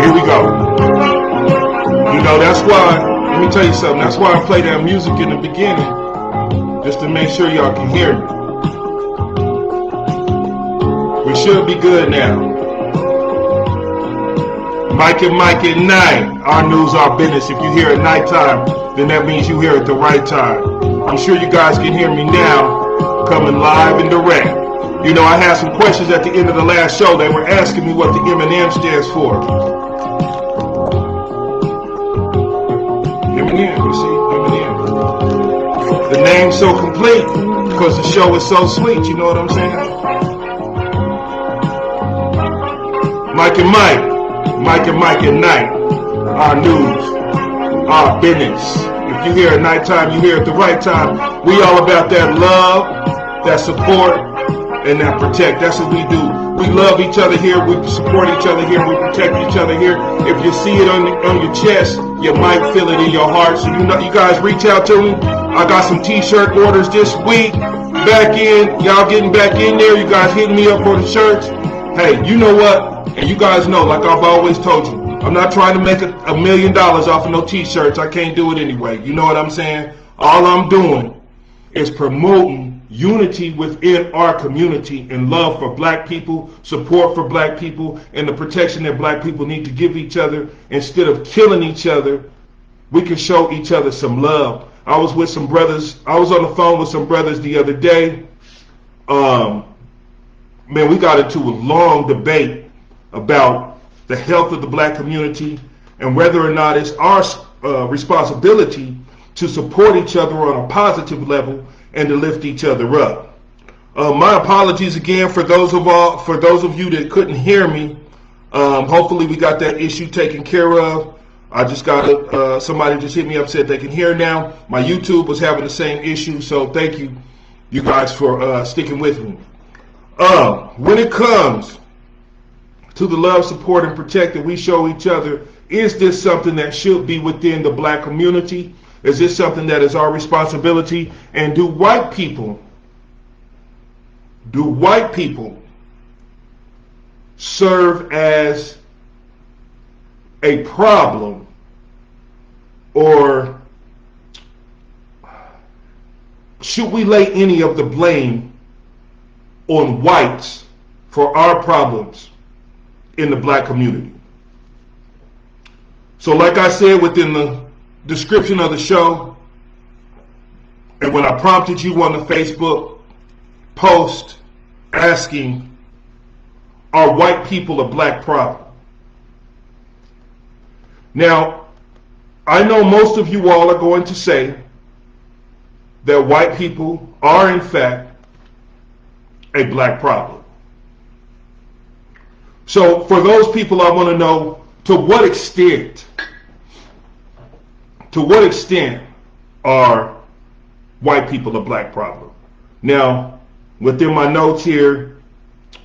here we go. You know, that's why, let me tell you something, that's why I play that music in the beginning, just to make sure y'all can hear me. We should be good now. Mike and Mike at night, our news, our business. If you hear at nighttime, then that means you hear at the right time. I'm sure you guys can hear me now, coming live and direct. You know, I had some questions at the end of the last show. They were asking me what the M&M stands for. M&M, you see, M&M. The name's so complete because the show is so sweet, you know what I'm saying? Mike and Mike. Mike and Mike at night, our news, our business. If you hear at nighttime, you hear at the right time. We all about that love, that support, and that protect. That's what we do. We love each other here. We support each other here. We protect each other here. If you see it on your chest, you might feel it in your heart. So you know, you guys reach out to me. I got some t-shirt orders this week. Back in, y'all getting back in there. You guys hitting me up for the shirts. Hey, you know what? And you guys know, like I've always told you, I'm not trying to make $1 million off of no t-shirts. I can't do it anyway. You know what I'm saying? All I'm doing is promoting unity within our community and love for black people, support for black people, and the protection that black people need to give each other. Instead of killing each other, we can show each other some love. I was with some brothers. I was on the phone with some brothers the other day. Man, we got into a long debate about the health of the black community and whether or not it's our responsibility to support each other on a positive level and to lift each other up. My apologies again for those of you that couldn't hear me. Hopefully we got that issue taken care of. I just got somebody just hit me up, said they can hear now. My YouTube was having the same issue, so thank you guys for sticking with me. When it comes to the love, support, and protect that we show each other, is this something that should be within the black community? Is this something that is our responsibility? And do white people serve as a problem, or should we lay any of the blame on whites for our problems in the black community? So like I said within the description of the show, and when I prompted you on the Facebook post asking, are white people a black problem? Now, I know most of you all are going to say that white people are in fact a black problem. So for those people, I want to know, to what extent are white people a black problem? Now, within my notes here,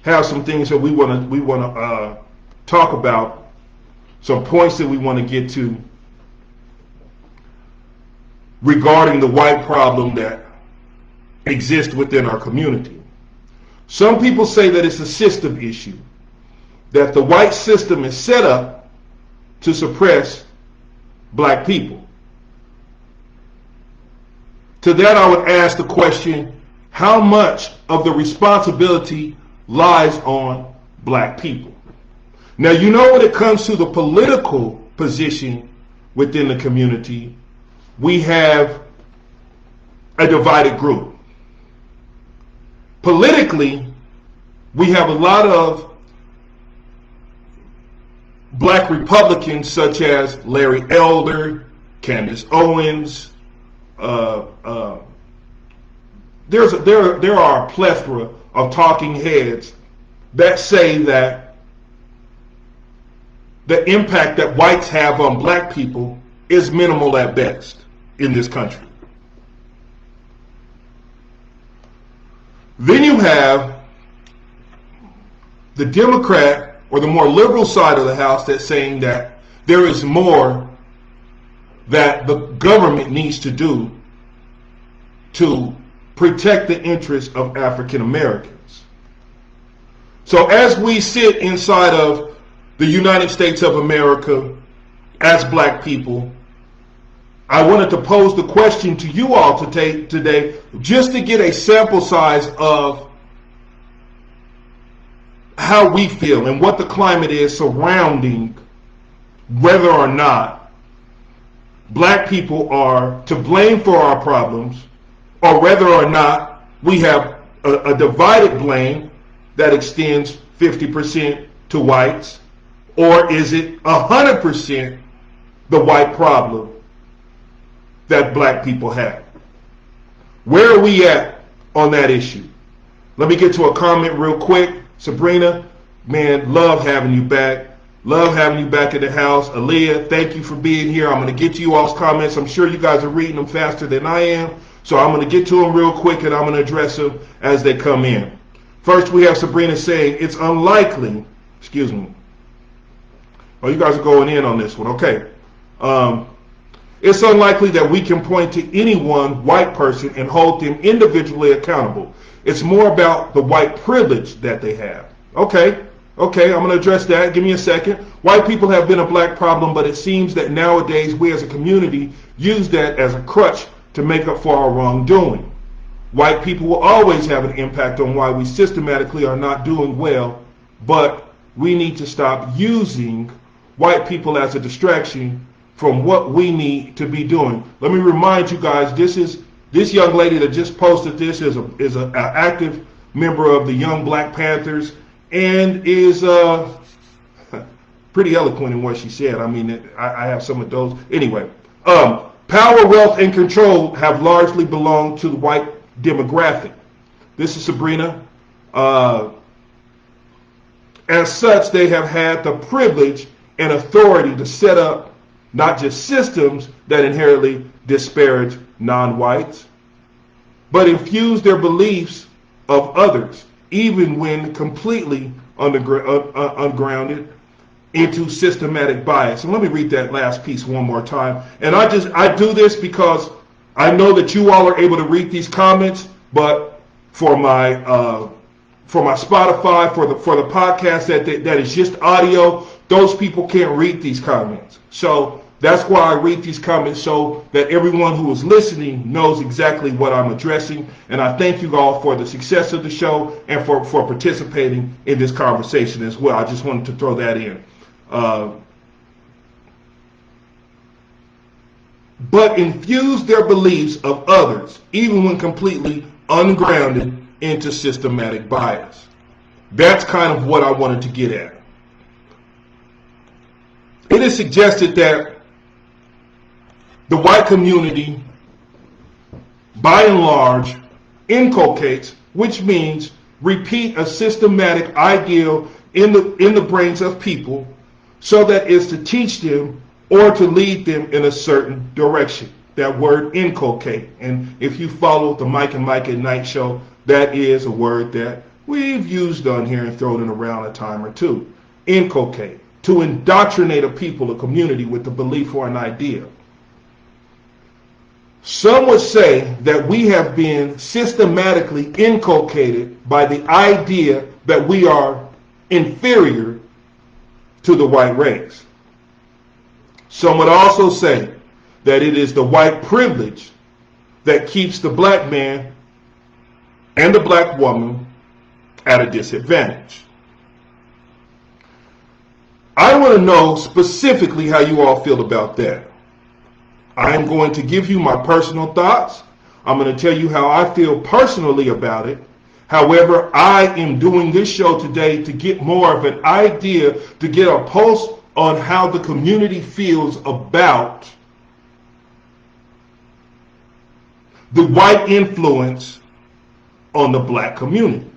have some things that we want to talk about, some points that we want to get to regarding the white problem that exists within our community. Some people say that it's a system issue, that the white system is set up to suppress black people. To that I would ask the question, how much of the responsibility lies on black people? Now, you know, when it comes to the political position within the community, we have a divided group. Politically, we have a lot of black Republicans such as Larry Elder, Candace Owens. There are a plethora of talking heads that say that the impact that whites have on black people is minimal at best in this country. Then you have the Democrat or the more liberal side of the house that's saying that there is more that the government needs to do to protect the interests of African Americans. So as we sit inside of the United States of America as black people, I wanted to pose the question to you all today just to get a sample size of how we feel and what the climate is surrounding whether or not black people are to blame for our problems, or whether or not we have a divided blame that extends 50% to whites, or is it 100% the white problem that black people have? Where are we at on that issue? Let me get to a comment real quick. Sabrina, man, love having you back. Love having you back at the house. Aaliyah, thank you for being here. I'm going to get to you all's comments. I'm sure you guys are reading them faster than I am. So I'm going to get to them real quick and I'm going to address them as they come in. First, we have Sabrina saying, it's unlikely, excuse me. Oh, you guys are going in on this one. Okay. It's unlikely that we can point to any one white person and hold them individually accountable. It's more about the white privilege that they have. Okay, I'm going to address that. Give me a second. White people have been a black problem, but it seems that nowadays we as a community use that as a crutch to make up for our wrongdoing. White people will always have an impact on why we systematically are not doing well, but we need to stop using white people as a distraction from what we need to be doing. Let me remind you guys, this young lady that just posted this is an active member of the Young Black Panthers and is pretty eloquent in what she said. I mean, I have some of those. Anyway, power, wealth, and control have largely belonged to the white demographic. This is Sabrina. As such, they have had the privilege and authority to set up not just systems that inherently disparage non-whites, but infuse their beliefs of others, even when completely ungrounded, into systematic bias. And let me read that last piece one more time. And I do this because I know that you all are able to read these comments, but for my Spotify, for the podcast that is just audio, those people can't read these comments. So that's why I read these comments so that everyone who is listening knows exactly what I'm addressing. And I thank you all for the success of the show and for participating in this conversation as well. I just wanted to throw that in. But infuse their beliefs of others, even when completely ungrounded, into systematic bias. That's kind of what I wanted to get at. It is suggested that the white community, by and large, inculcates, which means repeat a systematic ideal in the brains of people, so that it's to teach them or to lead them in a certain direction. That word inculcate. And if you follow the Mike and Mike at Night show, that is a word that we've used on here and thrown it around a time or two. Inculcate. To indoctrinate a people, a community, with the belief or an idea. Some would say that we have been systematically inculcated by the idea that we are inferior to the white race. Some would also say that it is the white privilege that keeps the black man and the black woman at a disadvantage. I want to know specifically how you all feel about that. I am going to give you my personal thoughts. I'm going to tell you how I feel personally about it. However, I am doing this show today to get more of an idea, to get a pulse on how the community feels about the white influence on the black community.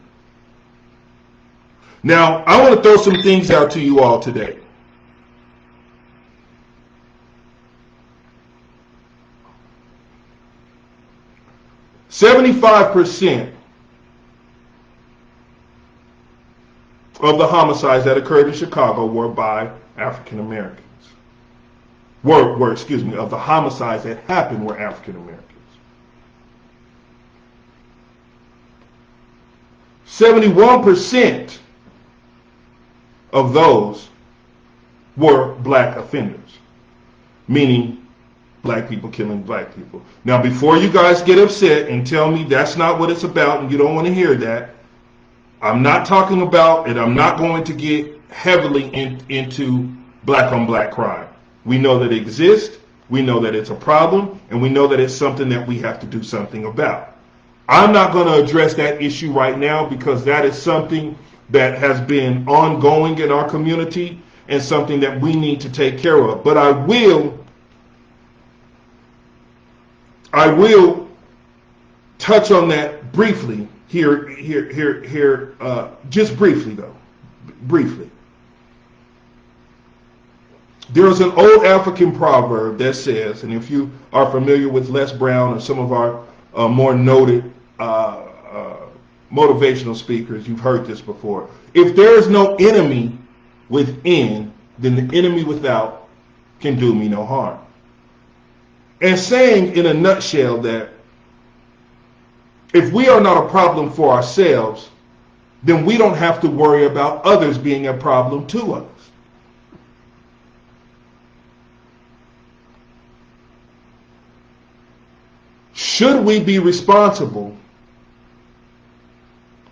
Now, I want to throw some things out to you all today. "75% of the homicides that occurred in Chicago were by African Americans. Of the homicides that happened were African Americans. 71% of those were black offenders, meaning black people killing black people. Now, before you guys get upset and tell me that's not what it's about and you don't want to hear that, I'm not talking about, and I'm not going to get heavily into black on black crime. We know that it exists, we know that it's a problem, and we know that it's something that we have to do something about. I'm not going to address that issue right now because that is something that has been ongoing in our community and something that we need to take care of. But I will touch on that briefly here, just briefly though, briefly. There's an old African proverb that says, and if you are familiar with Les Brown or some of our more noted motivational speakers, you've heard this before. If there is no enemy within, then the enemy without can do me no harm. And saying in a nutshell that if we are not a problem for ourselves, then we don't have to worry about others being a problem to us. Should we be responsible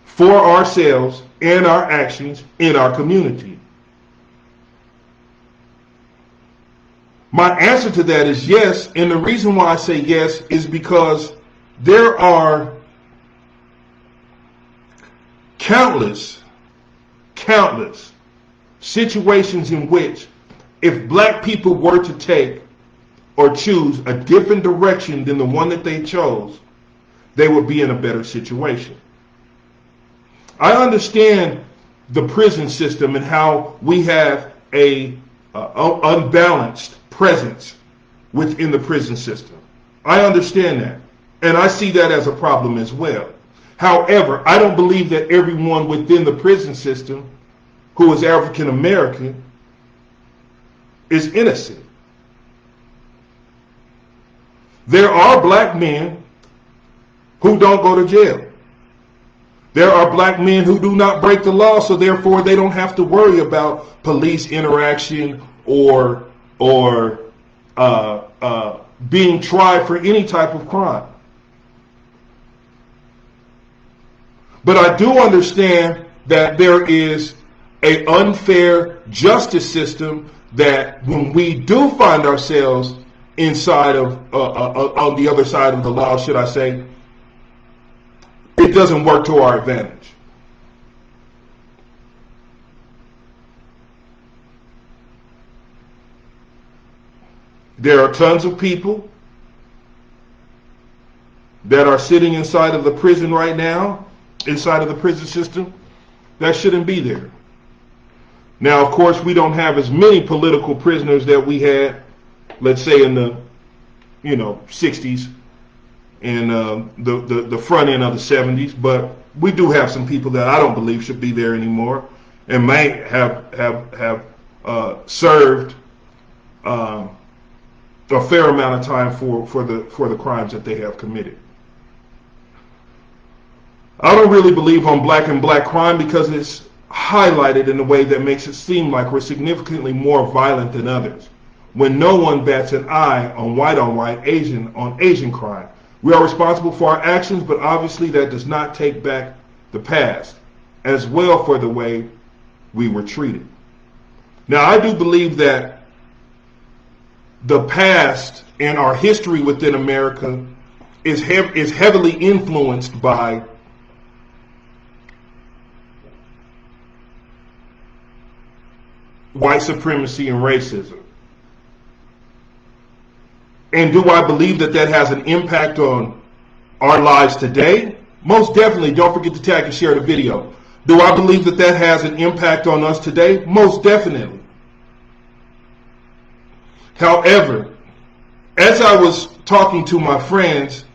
for ourselves and our actions in our community? My answer to that is yes, and the reason why I say yes is because there are countless situations in which if black people were to take or choose a different direction than the one that they chose, they would be in a better situation. I understand the prison system and how we have a unbalanced presence within the prison system. I understand that, and I see that as a problem as well. However, I don't believe that everyone within the prison system who is African American is innocent. There are black men who don't go to jail. There are black men who do not break the law, so therefore they don't have to worry about police interaction or being tried for any type of crime. But I do understand that there is an unfair justice system that when we do find ourselves inside of, on the other side of the law, should I say, it doesn't work to our advantage. There are tons of people that are sitting inside of the prison right now, inside of the prison system, that shouldn't be there. Now, of course, we don't have as many political prisoners that we had, let's say, in the 60s and the front end of the 70s, but we do have some people that I don't believe should be there anymore and may have served a fair amount of time for the crimes that they have committed. I don't really believe on black and black crime because it's highlighted in a way that makes it seem like we're significantly more violent than others, when no one bats an eye on white, Asian on Asian crime. We are responsible for our actions, but obviously that does not take back the past, as well for the way we were treated. Now, I do believe that the past and our history within America is heavily influenced by white supremacy and racism. And do I believe that that has an impact on our lives today? Most definitely. Don't forget to tag and share the video. Do I believe that that has an impact on us today? Most definitely. However, as I was talking to my friends,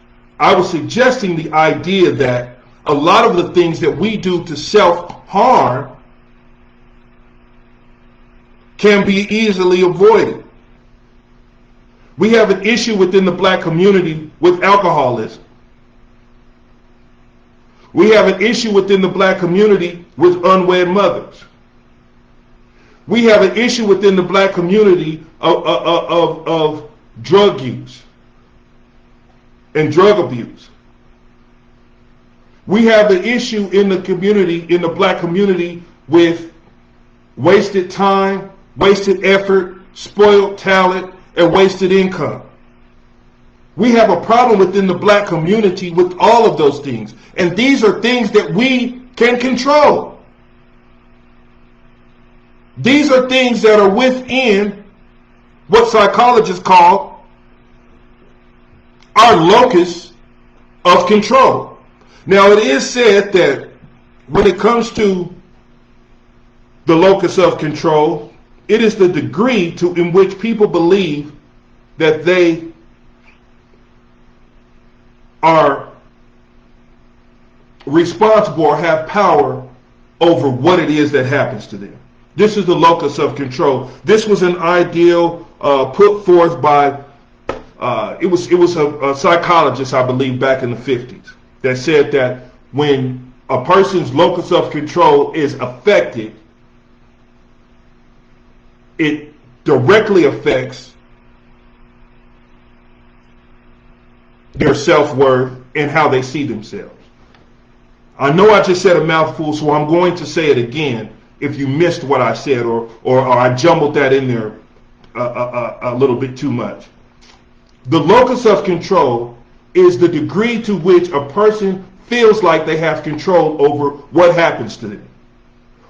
I was suggesting the idea that a lot of the things that we do to self-harm can be easily avoided. We have an issue within the black community with alcoholism. We have an issue within the black community with unwed mothers. We have an issue within the black community of drug use and drug abuse. We have the issue in the community, in the black community, with wasted time, wasted effort, spoiled talent, and wasted income. We have a problem within the black community with all of those things. And these are things that we can control. These are things that are within what psychologists call our locus of control. Now, it is said that when it comes to the locus of control, it is the degree in which people believe that they are responsible or have power over what it is that happens to them. This is the locus of control. This was an ideal put forth by it was a psychologist, I believe, back in the 50s, that said that when a person's locus of control is affected, it directly affects their self-worth and how they see themselves. I know I just said a mouthful, so I'm going to say it again if you missed what I said or I jumbled that in there a little bit too much. The locus of control is the degree to which a person feels like they have control over what happens to them,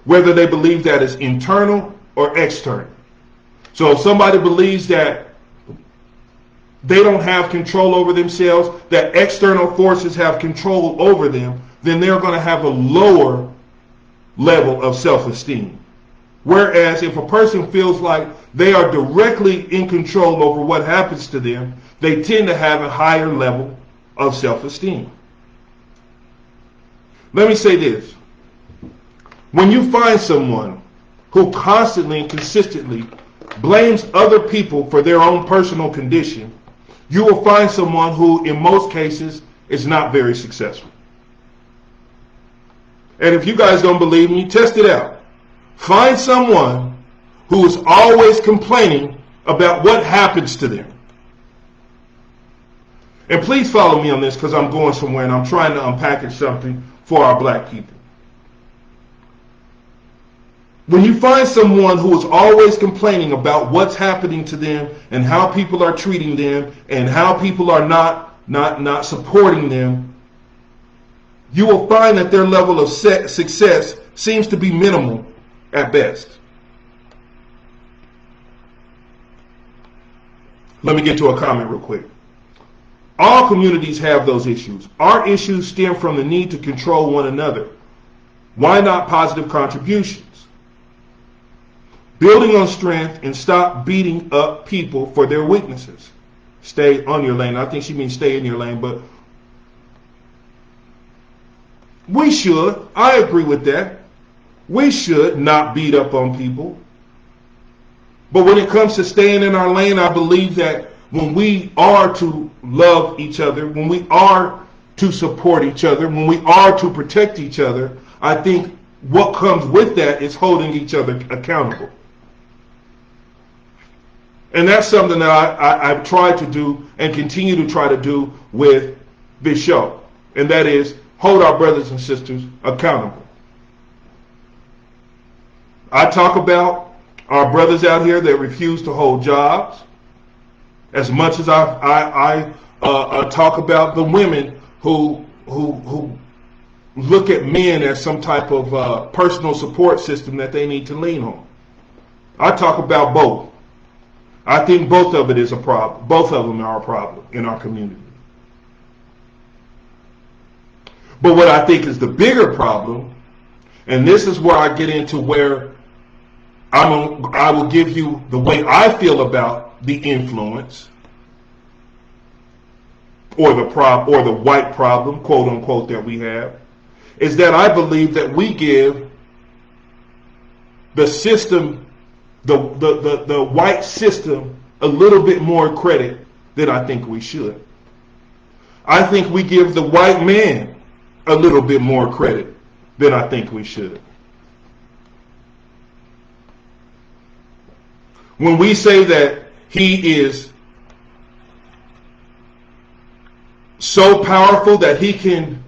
whether they believe that is internal or external. So if somebody believes that they don't have control over themselves, that external forces have control over them, then they're going to have a lower level of self-esteem. Whereas if a person feels like they are directly in control over what happens to them, they tend to have a higher level of self-esteem. Let me say this. When you find someone who constantly and consistently blames other people for their own personal condition, you will find someone who, in most cases, is not very successful. And if you guys don't believe me, test it out. Find someone who is always complaining about what happens to them. And please follow me on this, because I'm going somewhere and I'm trying to unpackage something for our black people. When you find someone who is always complaining about what's happening to them and how people are treating them and how people are not supporting them, you will find that their level of success seems to be minimal at best. Let me get to a comment real quick. All communities have those issues. Our issues stem from the need to control one another. Why not positive contributions? Building on strength and stop beating up people for their weaknesses. Stay on your lane. I think she means stay in your lane, but we should. I agree with that. We should not beat up on people. But when it comes to staying in our lane, I believe that when we are to love each other, when we are to support each other, when we are to protect each other, I think what comes with that is holding each other accountable. And that's something that I've tried to do and continue to try to do with this show. And that is hold our brothers and sisters accountable. I talk about our brothers out here that refuse to hold jobs as much as I talk about the women who look at men as some type of personal support system that they need to lean on. I talk about both. I think both of it is a problem. Both of them are a problem in our community. But what I think is the bigger problem, and this is where I get into where I will give you the way I feel about the influence or the white problem, quote unquote, that we have, is that I believe that we give the system, the white system, a little bit more credit than I think we should. I think we give the white man a little bit more credit than I think we should. when we say that he is so powerful that he can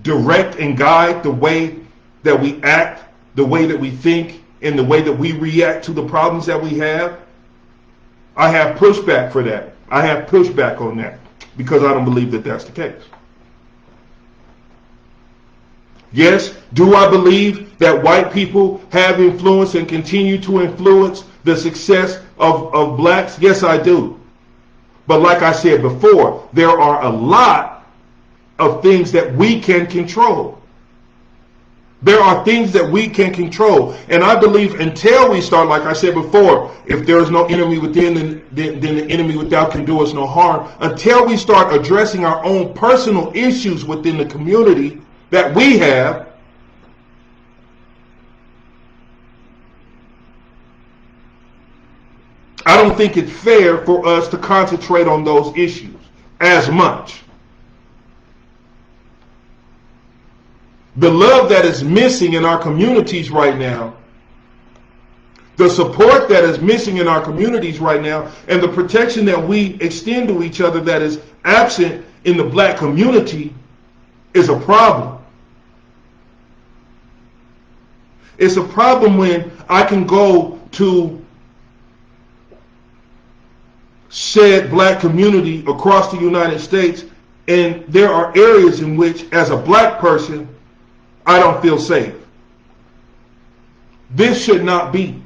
direct and guide the way that we act, the way that we think, and the way that we react to the problems that we have, I have pushback for that. I have pushback on that because I don't believe that that's the case. Yes, do I believe that white people have influence and continue to influence the success of blacks? Yes, I do. But like I said before, there are a lot of things that we can control. There are things that we can control. And I believe until we start, like I said before, if there is no enemy within, then the enemy without can do us no harm. Until we start addressing our own personal issues within the community that we have, I don't think it's fair for us to concentrate on those issues as much. The love that is missing in our communities right now, the support that is missing in our communities right now, and the protection that we extend to each other that is absent in the black community is a problem. It's a problem when I can go to said black community across the United States, and there are areas in which, as a black person, I don't feel safe. This should not be.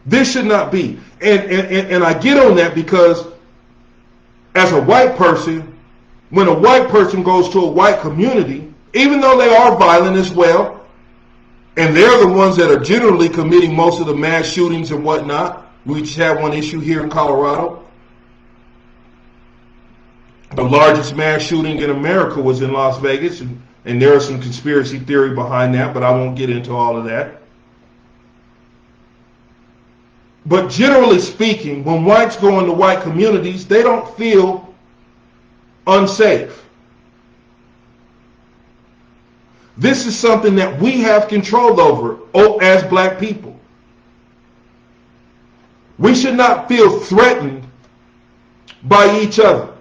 This should not be. And I get on that because as a white person, when a white person goes to a white community, even though they are violent as well, and they're the ones that are generally committing most of the mass shootings and whatnot. We just had one issue here in Colorado. The largest mass shooting in America was in Las Vegas, and there is some conspiracy theory behind that, but I won't get into all of that. But generally speaking, when whites go into white communities, they don't feel unsafe. This is something that we have control over as black people. We should not feel threatened by each other.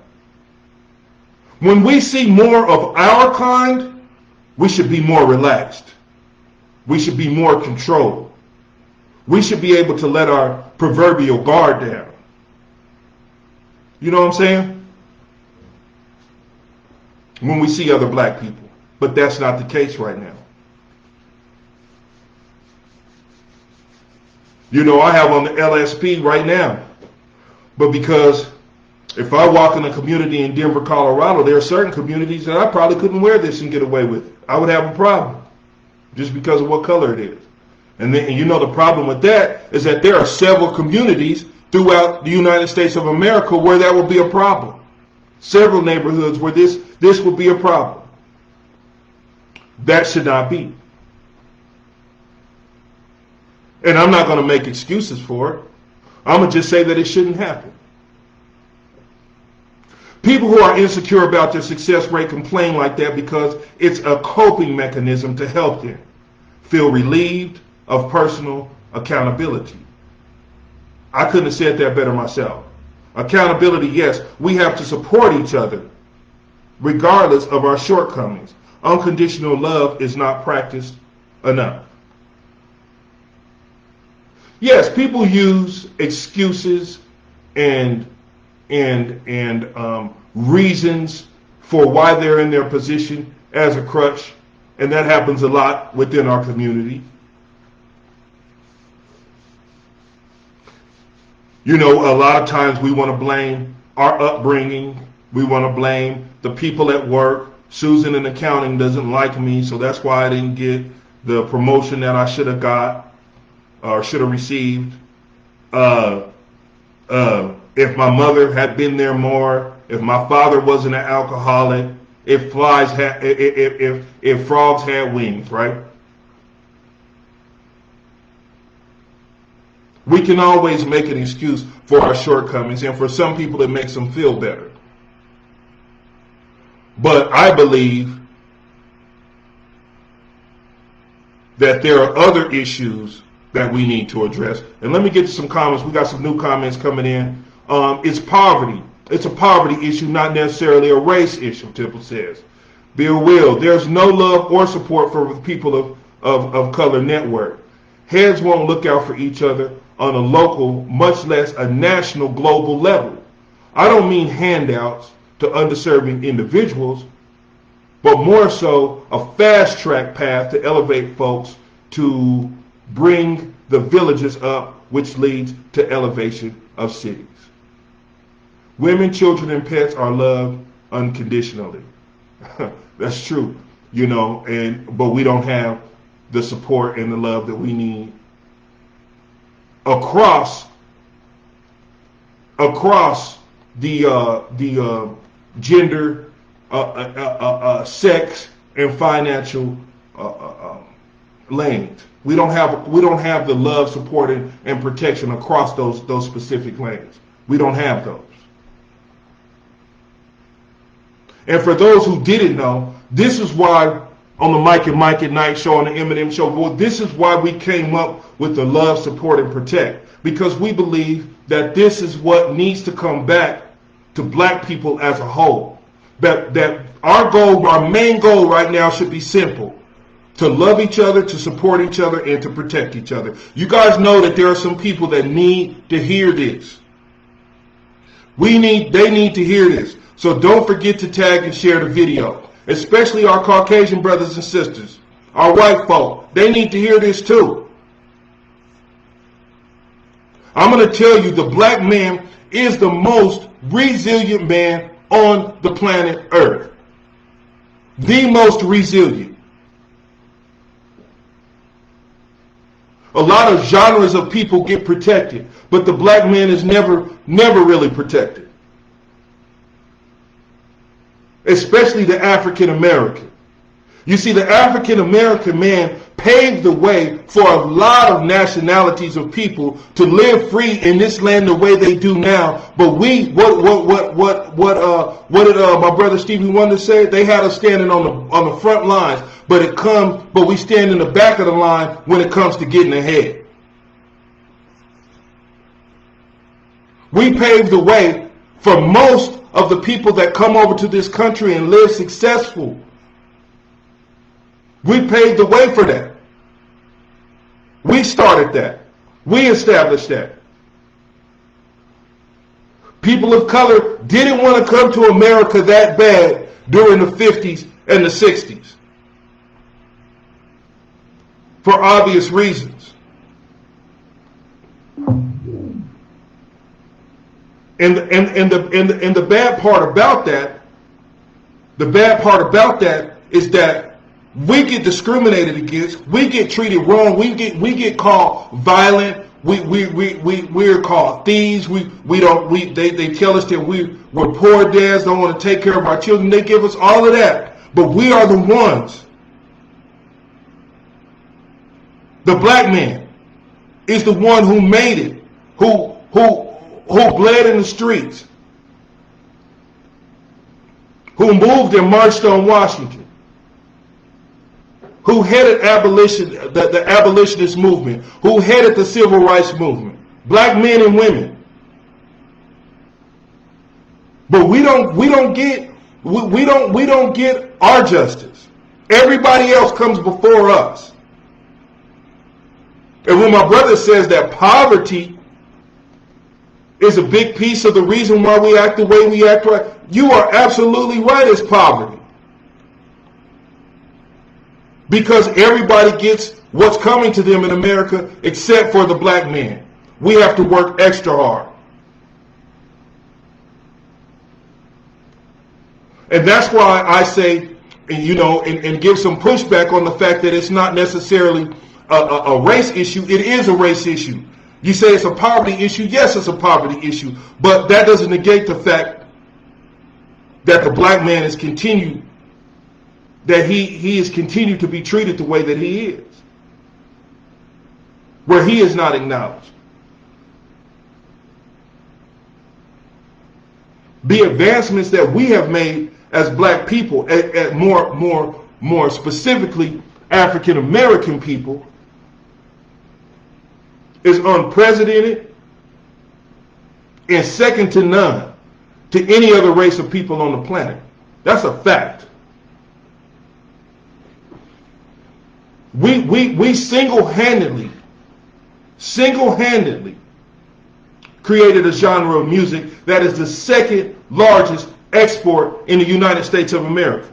When we see more of our kind, we should be more relaxed. We should be more controlled. We should be able to let our proverbial guard down. You know what I'm saying? When we see other black people. But that's not the case right now. You know, I have on the LSP right now. But because if I walk in a community in Denver, Colorado, there are certain communities that I probably couldn't wear this and get away with it. I would have a problem just because of what color it is. And then, you know, the problem with that is that there are several communities throughout the United States of America where that will be a problem. Several neighborhoods where this would be a problem. That should not be. And I'm not going to make excuses for it. I'm going to just say that it shouldn't happen. People who are insecure about their success rate complain like that because it's a coping mechanism to help them feel relieved of personal accountability. I couldn't have said that better myself. Accountability, yes, we have to support each other regardless of our shortcomings. Unconditional love is not practiced enough. Yes, people use excuses and reasons for why they're in their position as a crutch, and that happens a lot within our community. You know, a lot of times we want to blame our upbringing. We want to blame the people at work. Susan in accounting doesn't like me, so that's why I didn't get the promotion that I should have got or should have received. If my mother had been there more, if my father wasn't an alcoholic, if frogs had wings, right? We can always make an excuse for our shortcomings, and for some people it makes them feel better. But I believe that there are other issues that we need to address. And let me get to some comments. We got some new comments coming in. It's poverty. It's a poverty issue, not necessarily a race issue, Temple says. Bill Will, there's no love or support for the people of color network. Heads won't look out for each other on a local, much less a national, global level. I don't mean handouts to underserving individuals, but more so a fast track path to elevate folks to bring the villages up, which leads to elevation of cities. Women, children, and pets are loved unconditionally. That's true, you know, but we don't have the support and the love that we need across the gender, sex, and financial lanes. We don't have the love, support, and protection across those specific lanes. We don't have those. And for those who didn't know, this is why on the Mike and Mike at Night show, on the Eminem show, well, this is why we came up with the love, support, and protect. Because we believe that this is what needs to come back to black people as a whole. That our goal, our main goal right now should be simple. To love each other, to support each other, and to protect each other. You guys know that there are some people that need to hear this. They need to hear this. So don't forget to tag and share the video. Especially our Caucasian brothers and sisters. Our white folk. They need to hear this too. I'm going to tell you, the black man is the most resilient man on the planet Earth. The most resilient. A lot of genres of people get protected, but the black man is never really protected. Especially the African American. You see, the African American man paved the way for a lot of nationalities of people to live free in this land the way they do now. But what did my brother Stevie Wonder say? They had us standing on the front lines, but we stand in the back of the line when it comes to getting ahead. We paved the way for most of the people that come over to this country and live successful. We paved the way for that. We started that. We established that. People of color didn't want to come to America that bad during the 50s and the 60s. For obvious reasons. And the bad part about that is that we get discriminated against, we get treated wrong, we get called violent, we're called thieves, they tell us that we're poor dads, don't want to take care of our children, they give us all of that. But we are the ones. The black man is the one who made it, who bled in the streets, who moved and marched on Washington, who headed the abolitionist movement, who headed the civil rights movement. Black men and women. But we don't get our justice. Everybody else comes before us. And when my brother says that poverty is a big piece of the reason why we act the way we act, right, you are absolutely right, it's poverty. Because everybody gets what's coming to them in America except for the black man. We have to work extra hard. And that's why I say, and give some pushback on the fact that it's not necessarily a race issue. It is a race issue. You say it's a poverty issue. Yes, it's a poverty issue. But that doesn't negate the fact that the black man is continued, that he is continued to be treated the way that he is, where he is not acknowledged. The advancements that we have made as black people, more specifically African American people, is unprecedented and second to none to any other race of people on the planet. That's a fact. We single-handedly created a genre of music that is the second largest export in the United States of America.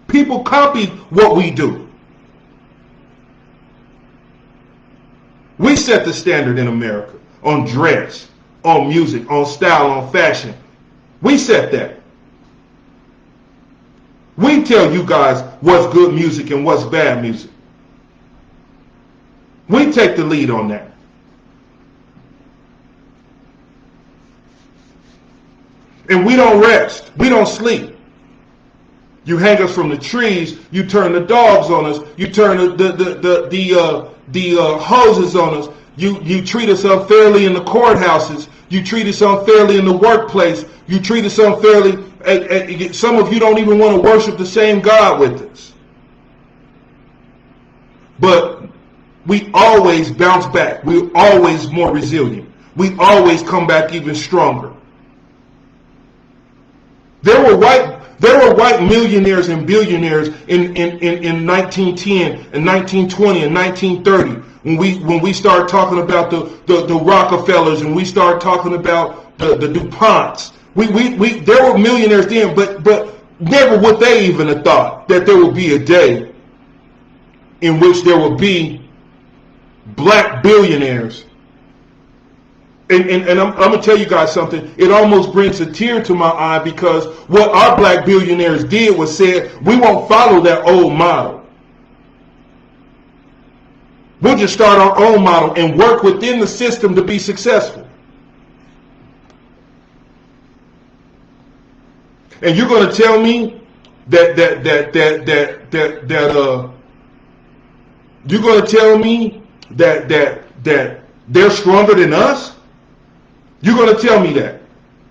People copy what we do. We set the standard in America on dress, on music, on style, on fashion. We set that. We tell you guys what's good music and what's bad music. We take the lead on that. And we don't rest. We don't sleep. You hang us from the trees. You turn the dogs on us. You turn the hoses on us. You treat us unfairly in the courthouses. You treat us unfairly in the workplace. You treat us unfairly. Some of you don't even want to worship the same God with us. But we always bounce back. We're always more resilient. We always come back even stronger. There were white millionaires and billionaires in 1910 and 1920 and 1930 when we start talking about the Rockefellers and we start talking about the DuPonts. There were millionaires then, but never would they even have thought that there would be a day in which there would be black billionaires. And I'm going to tell you guys something. It almost brings a tear to my eye because what our black billionaires did was said, we won't follow that old model. We'll just start our own model and work within the system to be successful. And you're going to tell me that you're going to tell me that they're stronger than us? You're going to tell me that.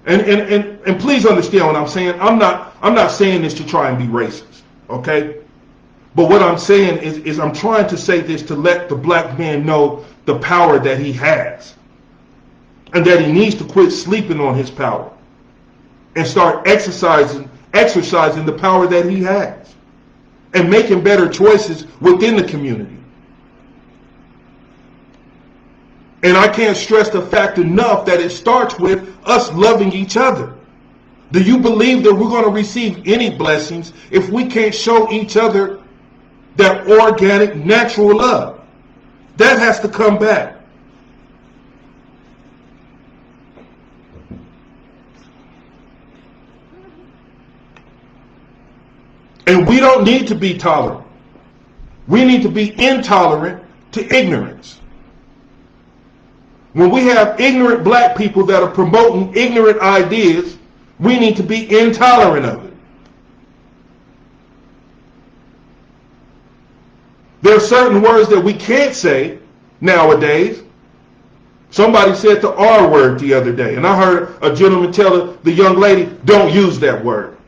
And please understand what I'm saying. I'm not saying this to try and be racist, okay? But what I'm saying is I'm trying to say this to let the black man know the power that he has. And that he needs to quit sleeping on his power. And start exercising the power that he has. And making better choices within the community. And I can't stress the fact enough that it starts with us loving each other. Do you believe that we're going to receive any blessings if we can't show each other that organic, natural love? That has to come back. And we don't need to be tolerant. We need to be intolerant to ignorance. When we have ignorant black people that are promoting ignorant ideas, we need to be intolerant of it. There are certain words that we can't say nowadays. Somebody said the R word the other day, and I heard a gentleman tell the young lady, don't use that word.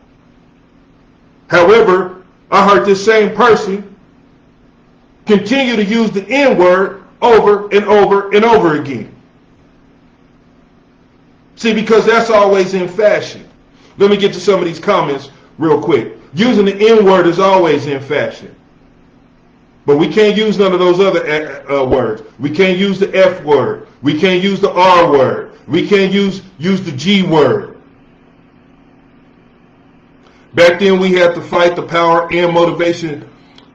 However, I heard this same person continue to use the N word over and over and over again. See, because that's always in fashion. Let me get to some of these comments real quick. Using the N word is always in fashion. But we can't use none of those other words. We can't use the F word. We can't use the R word. We can't use the G word. Back then we had to fight the power and motivation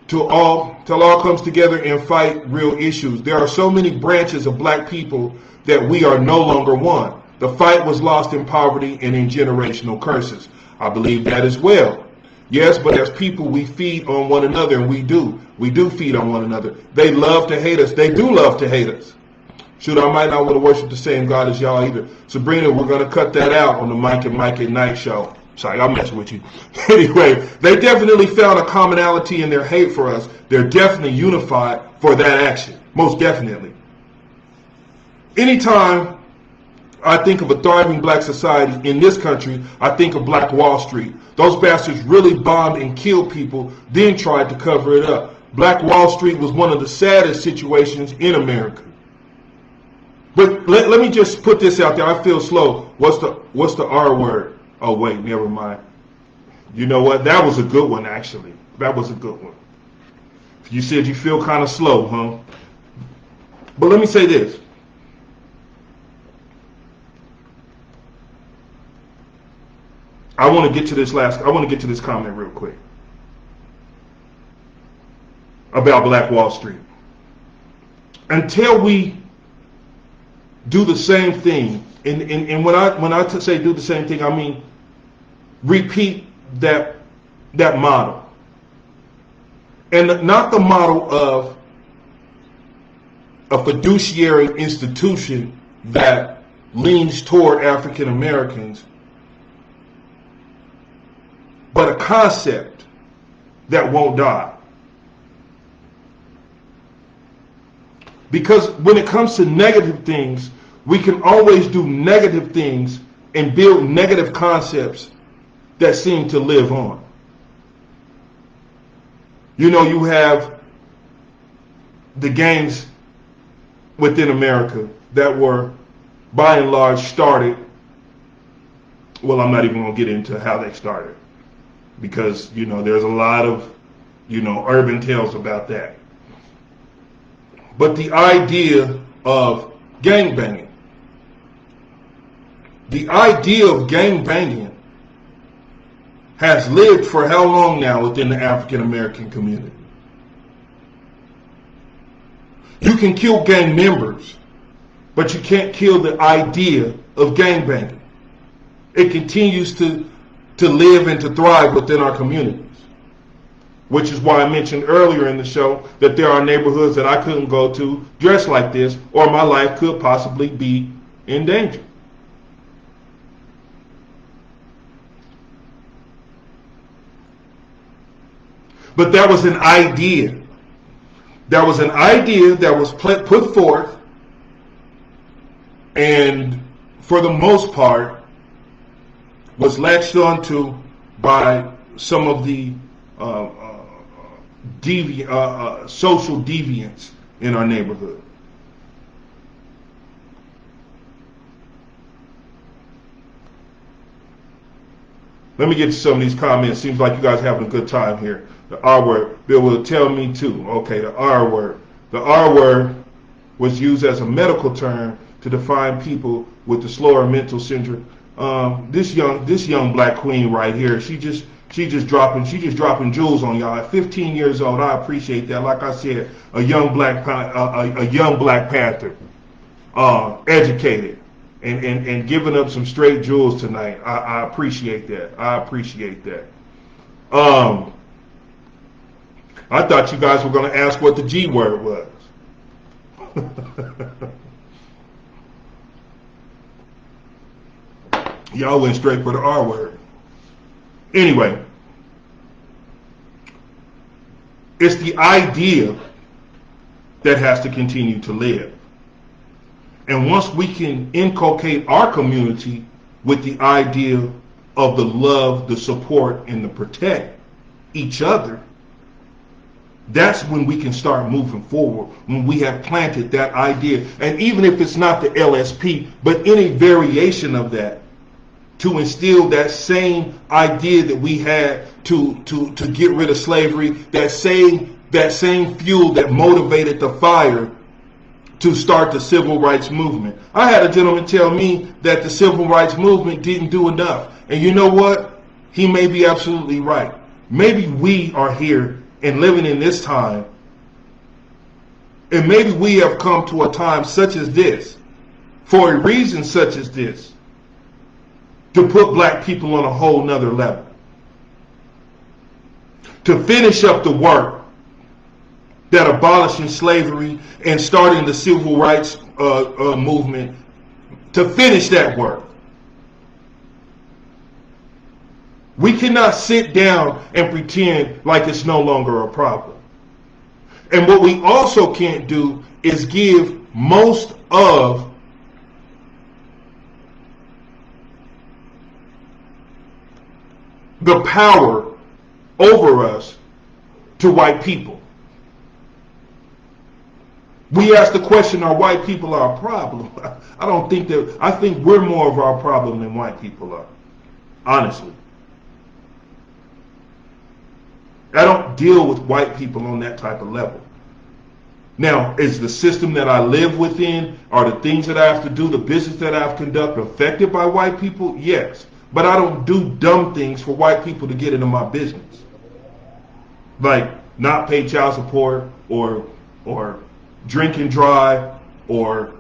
till all comes together and fight real issues. There are so many branches of black people that we are no longer one. The fight was lost in poverty and in generational curses. I believe that as well. Yes, but as people, we feed on one another, and we do. We do feed on one another. They love to hate us. They do love to hate us. Shoot, I might not want to worship the same God as y'all either. Sabrina, we're going to cut that out on the Mike and Mike at Night show. Sorry, I'm messing with you. Anyway, they definitely found a commonality in their hate for us. They're definitely unified for that action. Most definitely. Anytime I think of a thriving black society in this country, I think of Black Wall Street. Those bastards really bombed and killed people, then tried to cover it up. Black Wall Street was one of the saddest situations in America. But let me just put this out there. I feel slow. What's the R word? Oh wait, never mind. You know what? That was a good one, actually. That was a good one. You said you feel kind of slow, huh? But let me say this. I want to get to this comment real quick about Black Wall Street. Until we do the same thing, and when I say do the same thing, I mean repeat that model, and not the model of a fiduciary institution that leans toward African Americans, but a concept that won't die. Because when it comes to negative things, we can always do negative things and build negative concepts that seem to live on. You know, you have the gangs within America that were, by and large, started. Well, I'm not even going to get into how they started, because, you know, there's a lot of, you know, urban tales about that. But the idea of gangbanging, has lived for how long now within the African American community? You can kill gang members, but you can't kill the idea of gangbanging. It continues to live and to thrive within our communities. Which is why I mentioned earlier in the show that there are neighborhoods that I couldn't go to dressed like this, or my life could possibly be in danger. But that was an idea. That was an idea that was put forth, and for the most part was latched onto by some of the social deviants in our neighborhood. Let me get to some of these comments. Seems like you guys are having a good time here. The R word. Bill will tell me too. Okay, the R word. The R word was used as a medical term to define people with the slower mental syndrome. This young black queen right here, she just dropping jewels on y'all. At 15 years old, I appreciate that. Like I said, a young Black Panther, educated, and giving up some straight jewels tonight. I appreciate that. I appreciate that. I thought you guys were going to ask what the G word was. Y'all went straight for the R word. Anyway, it's the idea that has to continue to live. And once we can inculcate our community with the idea of the love, the support, and the protect each other, that's when we can start moving forward, when we have planted that idea. And even if it's not the LSP, but any variation of that, to instill that same idea that we had to get rid of slavery, that same fuel that motivated the fire to start the civil rights movement. I had a gentleman tell me that the civil rights movement didn't do enough. And you know what? He may be absolutely right. Maybe we are here and living in this time, and maybe we have come to a time such as this, for a reason such as this, to put black people on a whole nother level, to finish up the work that abolishing slavery and starting the civil rights movement, to finish that work. We cannot sit down and pretend like it's no longer a problem. And what we also can't do is give most of the power over us to white people. We ask the question, are white people our problem? I think we're more of our problem than white people are, honestly. I don't deal with white people on that type of level. Now, is the system that I live within, are the things that I have to do, the business that I have to conduct affected by white people? Yes. But I don't do dumb things for white people to get into my business. Like not pay child support or drink and drive or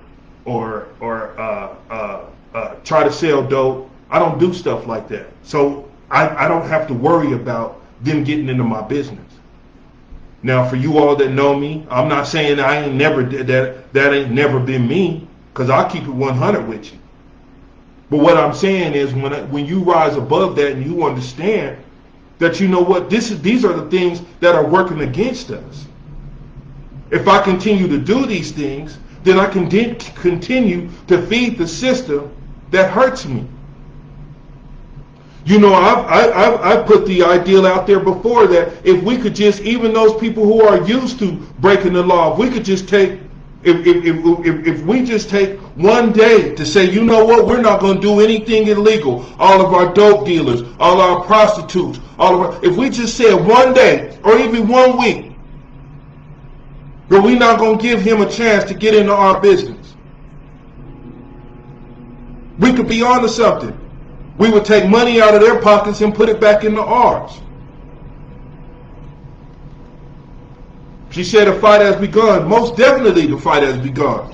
try to sell dope. I don't do stuff like that. So I don't have to worry about them getting into my business. Now, for you all that know me, I'm not saying I ain't never did that. That ain't never been me, because I'll keep it 100 with you. But what I'm saying is, when you rise above that and you understand that, you know what, these are the things that are working against us. If I continue to do these things, then I can continue to feed the system that hurts me. You know, I've put the ideal out there before that if we could just, even those people who are used to breaking the law, if we could just take, if we just take one day to say, you know what, we're not going to do anything illegal. All of our dope dealers, all our prostitutes, if we just said one day or even 1 week, but we're not going to give him a chance to get into our business, we could be onto something. We would take money out of their pockets and put it back into ours. She said the fight has begun. Most definitely the fight has begun.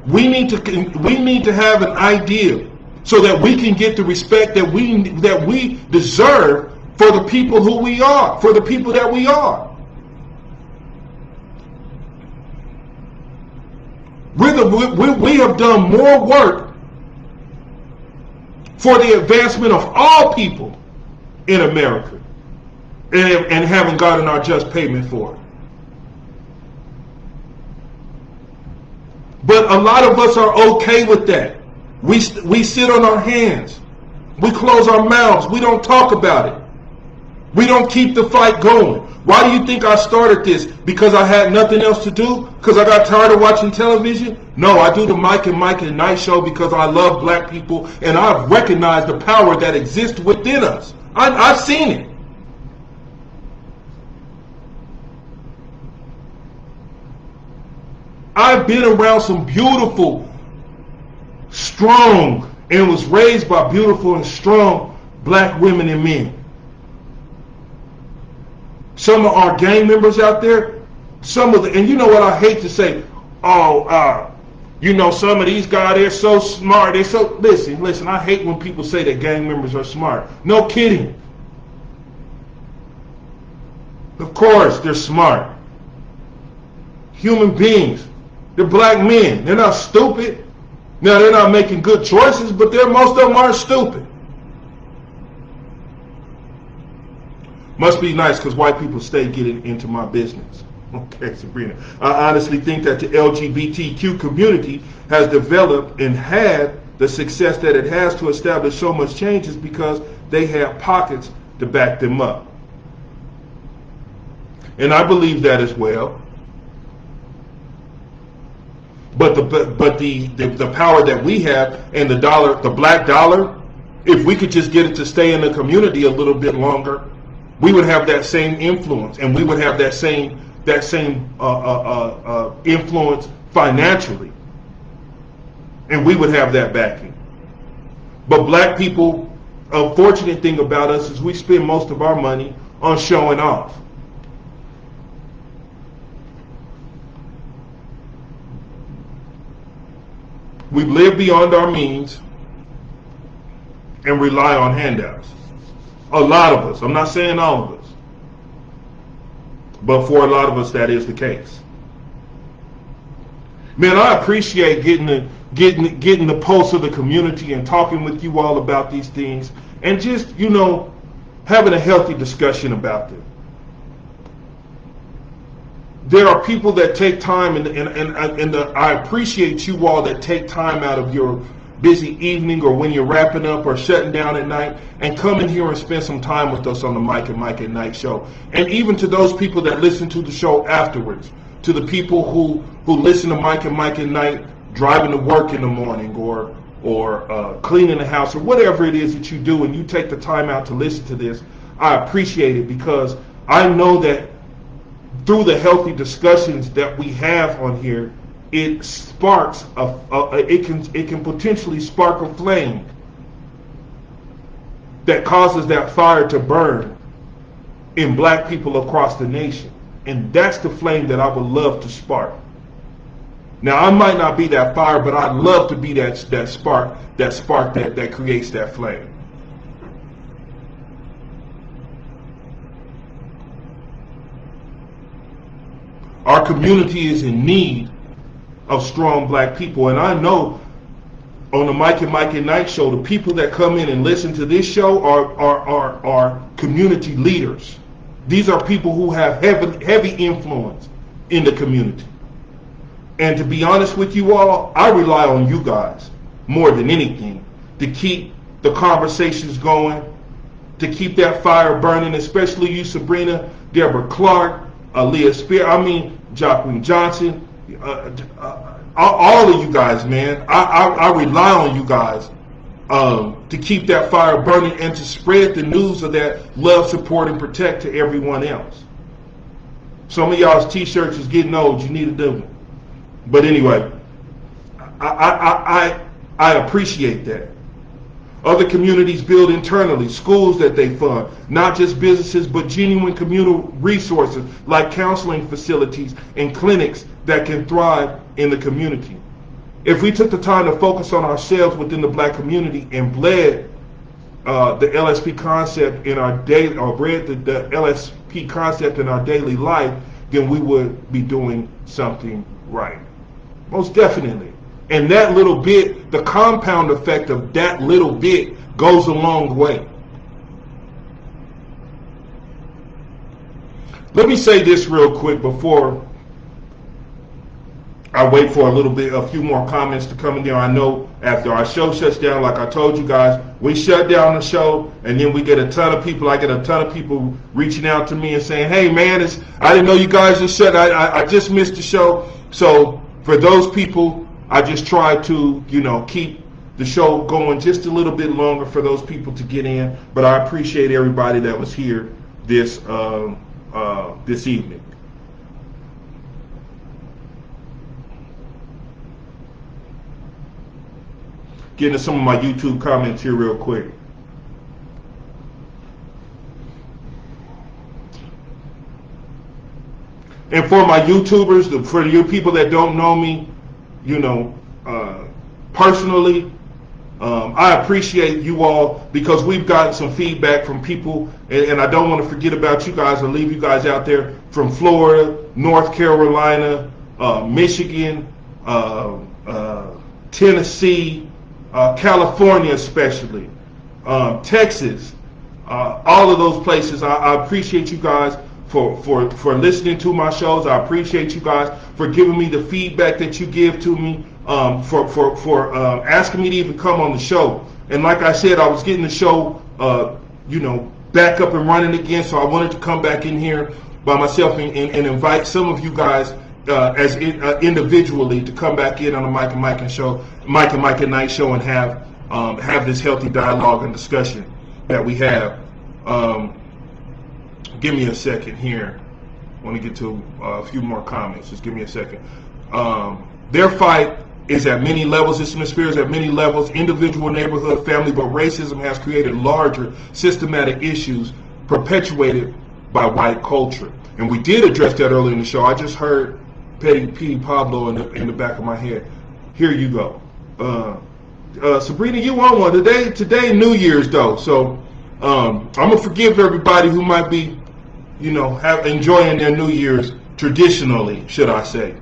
We need to have an idea so that we can get the respect that we deserve for the people who we are, for the people that we are. We have done more work for the advancement of all people in America and haven't gotten our just payment for it. But a lot of us are okay with that. We sit on our hands. We close our mouths. We don't talk about it. We don't keep the fight going. Why do you think I started this? Because I had nothing else to do? Because I got tired of watching television? No, I do the Mike and Night show because I love black people and I've recognized the power that exists within us. I've seen it. I've been around some beautiful, strong, and was raised by beautiful and strong black women and men. Some of our gang members out there, and you know what I hate to say, you know, some of these guys, they're so smart. Listen, I hate when people say that gang members are smart. No kidding. Of course, they're smart. Human beings. They're black men. They're not stupid. Now, they're not making good choices, but most of them aren't stupid. Must be nice because white people stay getting into my business. Okay, Sabrina. I honestly think that the LGBTQ community has developed and had the success that it has to establish so much changes because they have pockets to back them up. And I believe that as well. But the power that we have and the dollar, the black dollar, if we could just get it to stay in the community a little bit longer, we would have that same influence, and we would have that same influence financially, and we would have that backing. But black people, a fortunate thing about us is we spend most of our money on showing off. We live beyond our means and rely on handouts. A lot of us. I'm not saying all of us. But for a lot of us, that is the case. Man, I appreciate getting the pulse of the community and talking with you all about these things and just, you know, having a healthy discussion about them. There are people that take time, and I appreciate you all that take time out of your busy evening or when you're wrapping up or shutting down at night, and come in here and spend some time with us on the Mike and Mike at Night show. And even to those people that listen to the show afterwards, to the people who listen to Mike and Mike at Night driving to work in the morning or cleaning the house or whatever it is that you do, and you take the time out to listen to this, I appreciate it, because I know that through the healthy discussions that we have on here, it sparks it can potentially spark a flame that causes that fire to burn in black people across the nation. And that's the flame that I would love to spark. Now, I might not be that fire, but I'd love to be that spark that creates that flame. Our community is in need of strong black people, and I know on the Mike and Mike at Night show, the people that come in and listen to this show are community leaders. These are people who have heavy influence in the community. And to be honest with you all, I rely on you guys more than anything to keep the conversations going, to keep that fire burning, especially you, Sabrina, Deborah Clark, Leah Spear, Jacqueline Johnson, all of you guys, man. I rely on you guys to keep that fire burning and to spread the news of that love, support, and protect to everyone else. Some of y'all's t-shirts is getting old. You need to do them. But anyway, I appreciate that. Other communities build internally, schools that they fund, not just businesses, but genuine communal resources like counseling facilities and clinics that can thrive in the community. If we took the time to focus on ourselves within the black community and bled the LSP concept in our daily, or read the LSP concept in our daily life, then we would be doing something right. Most definitely. And that little bit, the compound effect of that little bit goes a long way. Let me say this real quick before I wait for a few more comments to come in there. I know after our show shuts down, like I told you guys, we shut down the show and then we get a ton of people. I get a ton of people reaching out to me and saying, hey man, I didn't know you guys just shut. I just missed the show. So for those people, I just try to, keep the show going just a little bit longer for those people to get in. But I appreciate everybody that was here this evening. Getting to some of my YouTube comments here real quick. And for my YouTubers, for you people that don't know me, personally, I appreciate you all, because we've gotten some feedback from people, and I don't want to forget about you guys or leave you guys out there, from Florida, North Carolina, Michigan, Tennessee, California especially, Texas, all of those places. I appreciate you guys for listening to my shows. I appreciate you guys for giving me the feedback that you give to me, for asking me to even come on the show. And like I said, I was getting the show, back up and running again, so I wanted to come back in here by myself and invite some of you guys individually to come back in on the Mike and Mike at Night show and have this healthy dialogue and discussion that we have. Give me a second here. I want to get to a few more comments. Just give me a second. Their fight is at many levels. This atmosphere is at many levels, individual, neighborhood, family, but racism has created larger systematic issues perpetuated by white culture. And we did address that earlier in the show. I just heard Petty Pablo in the back of my head. Here you go. Sabrina, you on one. Today New Year's though, so I'm gonna forgive everybody who might be, enjoying their New Year's traditionally, should I say.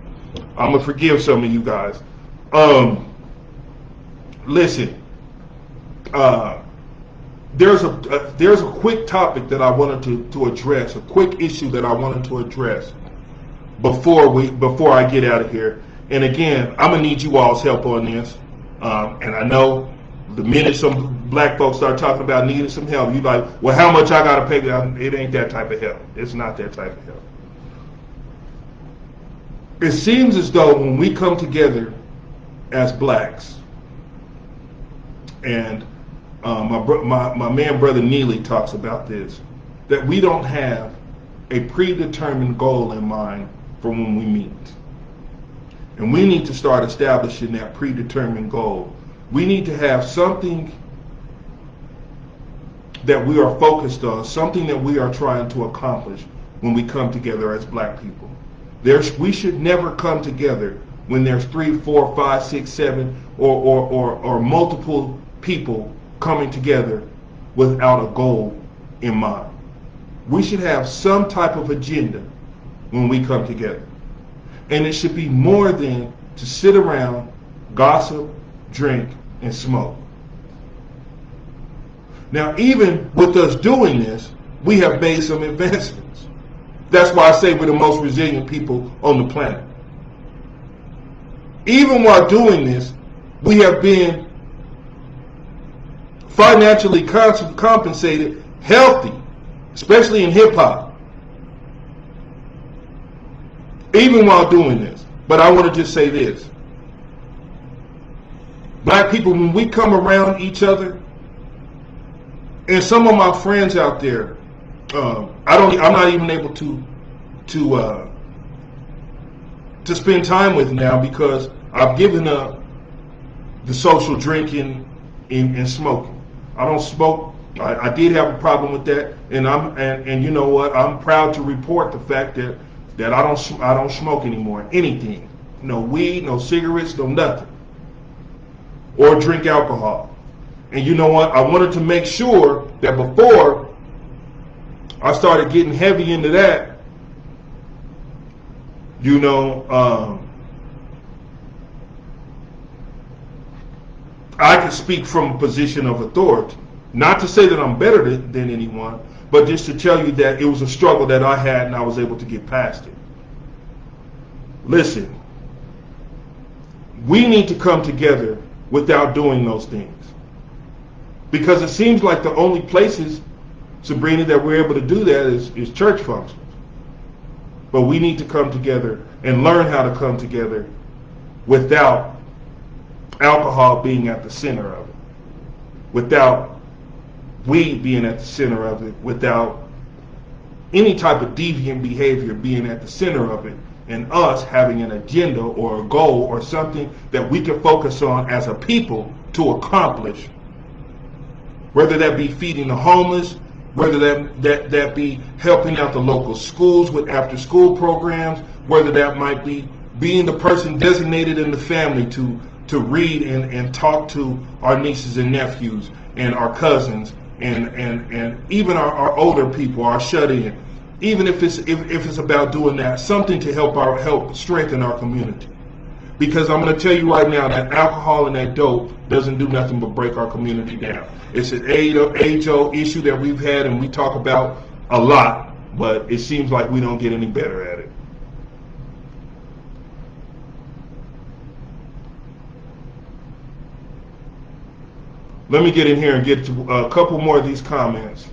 I'm gonna forgive some of you guys. Listen, there's a quick topic that I wanted to address, a quick issue that I wanted to address before I get out of here. And again, I'm gonna need you all's help on this. And I know the minute some black folks start talking about needing some help, you like, well, how much I got to pay? It ain't that type of help. It's not that type of help. It seems as though when we come together as blacks, and my man, Brother Neely, talks about this, that we don't have a predetermined goal in mind for when we meet. And we need to start establishing that predetermined goal. We need to have something that we are focused on, something that we are trying to accomplish when we come together as black people. We should never come together when there's 3, 4, 5, 6, 7, or multiple people coming together without a goal in mind. We should have some type of agenda when we come together. And it should be more than to sit around, gossip, drink, and smoke. Now, even with us doing this, we have made some advancements. That's why I say we're the most resilient people on the planet. Even while doing this, we have been financially compensated, healthy, especially in hip-hop. Even while doing this. But I want to just say this. Black people, when we come around each other, and some of my friends out there, I'm not even able to spend time with now because I've given up the social drinking and smoking. I don't smoke. I did have a problem with that, and you know what? I'm proud to report the fact that I don't smoke anymore. Anything, no weed, no cigarettes, no nothing, or drink alcohol. And you know what? I wanted to make sure that before I started getting heavy into that, you know, I could speak from a position of authority. Not to say that I'm better than anyone, but just to tell you that it was a struggle that I had and I was able to get past it. Listen, we need to come together without doing those things. Because it seems like the only places, Sabrina, that we're able to do that is church functions. But we need to come together and learn how to come together without alcohol being at the center of it, without weed being at the center of it, without any type of deviant behavior being at the center of it, and us having an agenda or a goal or something that we can focus on as a people to accomplish, whether that be feeding the homeless, whether that be helping out the local schools with after school programs, whether that might be being the person designated in the family to read and talk to our nieces and nephews and our cousins and even our older people, our shut-in. Even if it's about doing that, something to help strengthen our community. Because I'm going to tell you right now that alcohol and that dope doesn't do nothing but break our community down. It's an age-old issue that we've had and we talk about a lot, but it seems like we don't get any better at it. Let me get in here and get to a couple more of these comments,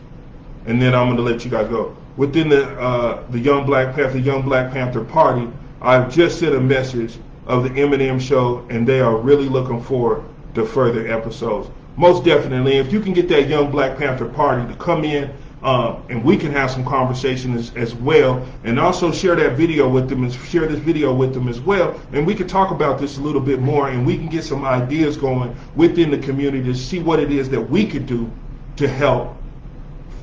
and then I'm going to let you guys go. Within the Young Black Panther Party, I've just sent a message of the Eminem show, and they are really looking forward to further episodes. Most definitely, if you can get that Young Black Panther Party to come in, and we can have some conversations as well, and also share that video with them and share this video with them as well, and we can talk about this a little bit more, and we can get some ideas going within the community to see what it is that we could do to help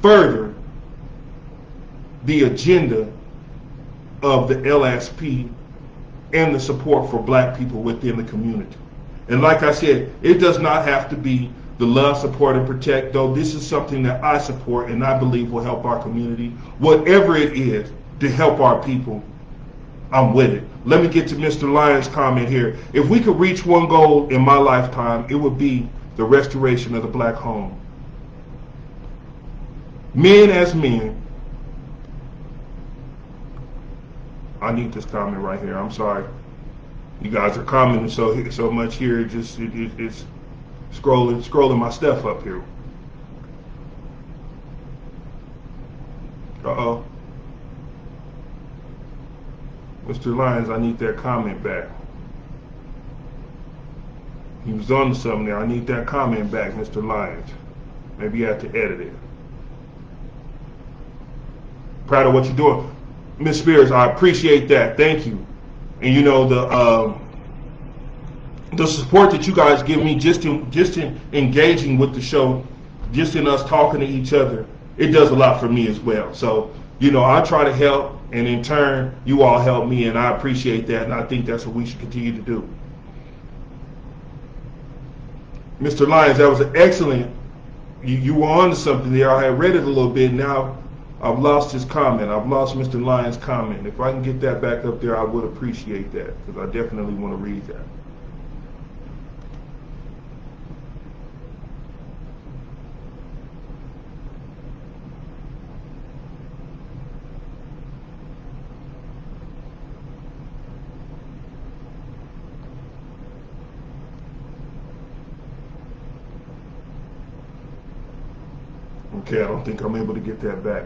further the agenda of the LSP and the support for black people within the community. And like I said, it does not have to be the love, support, and protect, though this is something that I support and I believe will help our community. Whatever it is to help our people, I'm with it. Let me get to Mr. Lyons' comment here. If we could reach one goal in my lifetime, it would be the restoration of the black home. Men as men, I need this comment right here, I'm sorry. You guys are commenting so much here. It's scrolling my stuff up here. Uh-oh. Mr. Lyons, I need that comment back. He was on to something there. I need that comment back, Mr. Lyons. Maybe you have to edit it. Proud of what you're doing. Miss Spears, I appreciate that. Thank you. And you know, the support that you guys give me just in engaging with the show, just in us talking to each other, it does a lot for me as well. So, you know, I try to help, and in turn, you all help me, and I appreciate that, and I think that's what we should continue to do. Mr. Lyons, that was an excellent, you were on to something there. I had read it a little bit. Now I've lost his comment. I've lost Mr. Lyons' comment. If I can get that back up there, I would appreciate that, because I definitely want to read that. Okay, I don't think I'm able to get that back.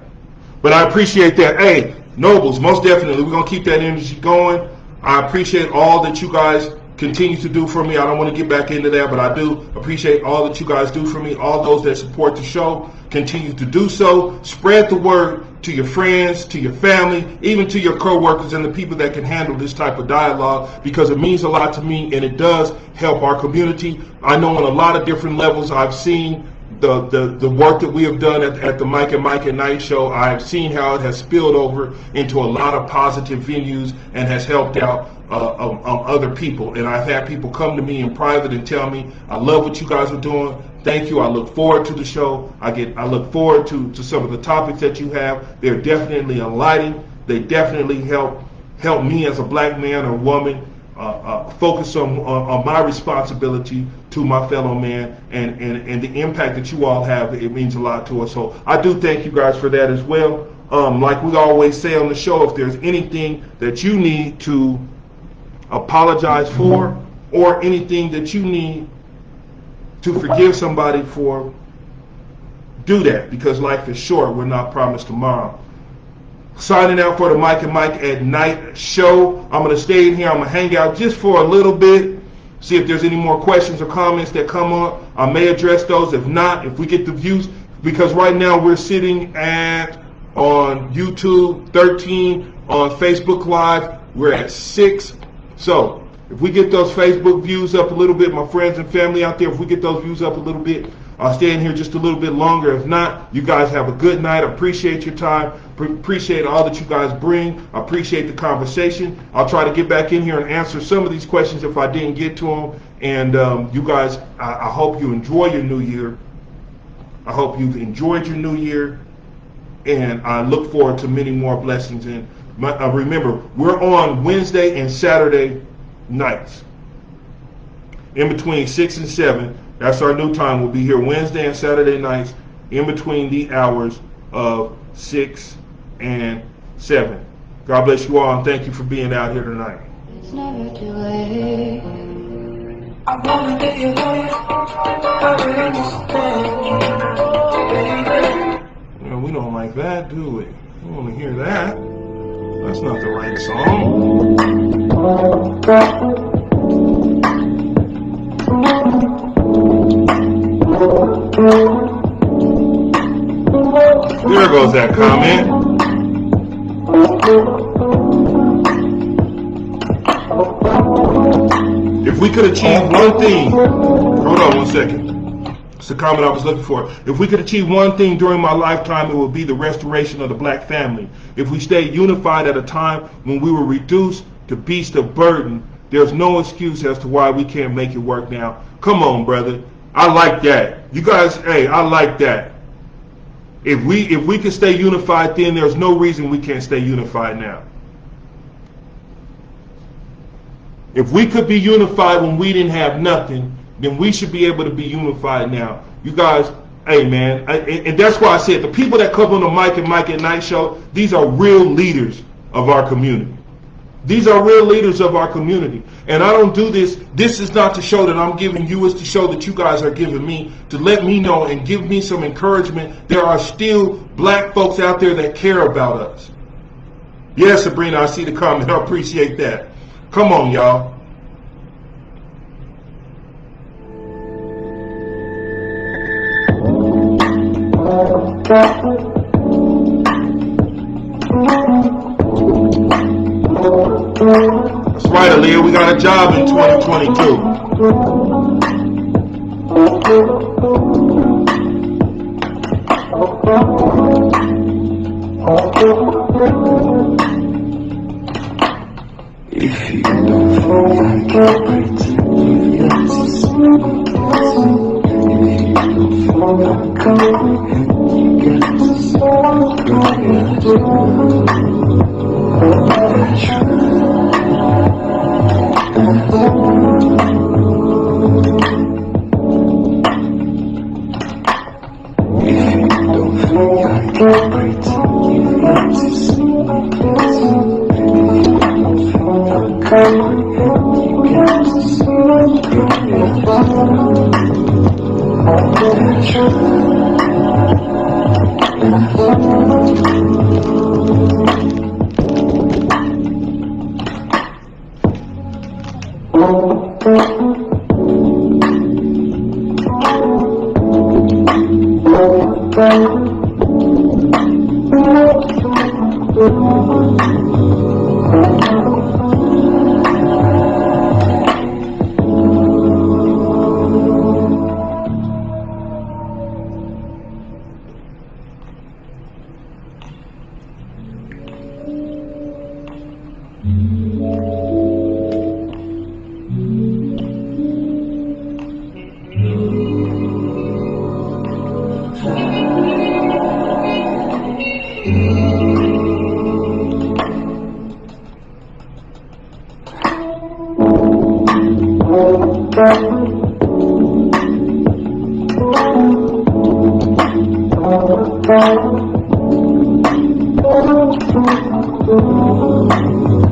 But I appreciate that. Hey, Nobles, most definitely. We're going to keep that energy going. I appreciate all that you guys continue to do for me. I don't want to get back into that, but I do appreciate all that you guys do for me. All those that support the show, continue to do so. Spread the word to your friends, to your family, even to your co-workers and the people that can handle this type of dialogue, because it means a lot to me and it does help our community. I know on a lot of different levels I've seen the work that we have done at the Mike and Mike at Night show. I've seen how it has spilled over into a lot of positive venues and has helped out other people. And I've had people come to me in private and tell me, I love what you guys are doing. Thank you. I look forward to the show. I look forward to some of the topics that you have. They're definitely enlightening. They definitely help me as a black man or woman focus on my responsibility to my fellow man, and the impact that you all have. It means a lot to us. So I do thank you guys for that as well. Like we always say on the show, if there's anything that you need to apologize for, or anything that you need to forgive somebody for, do that, because life is short. We're not promised tomorrow. Signing out for the Mike and Mike at Night show. I'm going to stay in here. I'm going to hang out just for a little bit, see if there's any more questions or comments that come up. I may address those. If not, if we get the views, because right now we're sitting on YouTube 13, on Facebook Live we're at 6. So if we get those Facebook views up a little bit, my friends and family out there, if we get those views up a little bit, I'll stay in here just a little bit longer. If not, you guys have a good night. I appreciate your time. Appreciate all that you guys bring. I appreciate the conversation. I'll try to get back in here and answer some of these questions if I didn't get to them. And you guys, I hope you enjoy your new year. I hope you've enjoyed your new year. And I look forward to many more blessings. And remember, we're on Wednesday and Saturday nights. In between 6 and 7. That's our new time. We'll be here Wednesday and Saturday nights in between the hours of 6 and 7. God bless you all, and thank you for being out here tonight. It's never too late. I wanna get you well, we don't like that, do we? We want to hear that. That's not the right song. There goes that comment. If we could achieve one thing, hold on one second. It's the comment I was looking for. If we could achieve one thing during my lifetime, it would be the restoration of the black family. If we stayed unified at a time when we were reduced to beasts of burden, there's no excuse as to why we can't make it work now. Come on, brother. I like that. You guys, hey, I like that. If we can stay unified then, there's no reason we can't stay unified now. If we could be unified when we didn't have nothing, then we should be able to be unified now. You guys, hey man, and that's why I said the people that come on the Mike and Mike at Night show, these are real leaders of our community. These are real leaders of our community. And I don't do this. This is not to show that I'm giving you. It's to show that you guys are giving me, to let me know and give me some encouragement. There are still black folks out there that care about us. Yes, Sabrina, I see the comment. I appreciate that. Come on, y'all. That's right, Aaliyah. We got a job in 2022. If you don't feel like it,